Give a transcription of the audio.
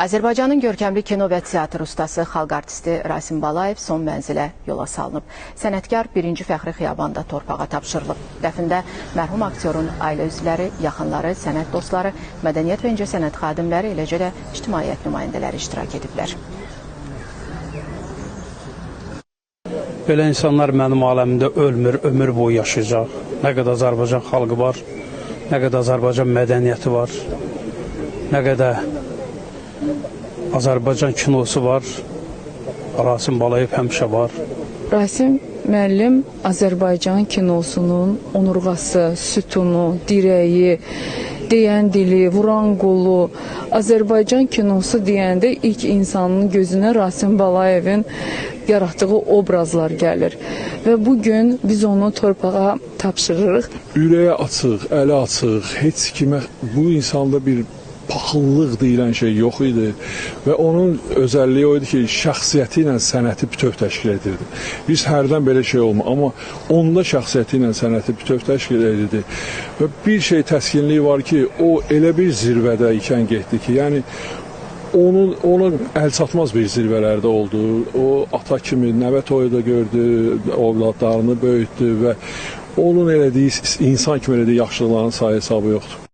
Azərbaycanın görkəmli kino və teatr ustası, xalq artisti Rasim Balayev son mənzilə yola salınıb. Sənətkar 1-ci fəxri xiyabanda torpağa tapşırılıb. Dəfində mərhum aktyorun ailə üzvləri, yaxınları, sənət dostları, mədəniyyət və incəsənət xadimləri, eləcə də ictimaiyyət nümayəndələri iştirak ediblər. Belə insanlar mənim aləmimdə ölmür, ömür boyu yaşayacaq. Nə qədər Azərbaycan xalqı var, nə qədər Azərbaycan mədəniyyəti var, nə qədər Azərbaycan kinosu var, Rasim Balayev həmişə var. Rasim müəllim Azərbaycan kinosunun onurğası, sütunu, dirəyi, deyən dili, vuran qolu. Azərbaycan kinosu deyəndə ilk insanın gözünə Rasim Balayevin yaratdığı obrazlar gəlir. Və bugün biz onu torpağa tapşırırıq. Ürəyə açıq, əli açıq, heç kimə bu insanda bir paxıllıq deyilən şey yox idi və onun özəlliyi o idi ki, şəxsiyyəti ilə sənəti bütöv təşkil edirdi. Biz hərdən belə şey olmur, amma onda şəxsiyyəti ilə sənəti bütöv təşkil edirdi və bir şey təskinliyi var ki, o elə bir zirvədə ikən getdi ki, yəni onun əlçatmaz bir zirvələrdə oldu. O ata kimi nəvə toyu da gördü, ovladlarını böyütdü və onun elədiyi, insan kimi elədiyi yaxşılıqların sayı hesabı yoxdur.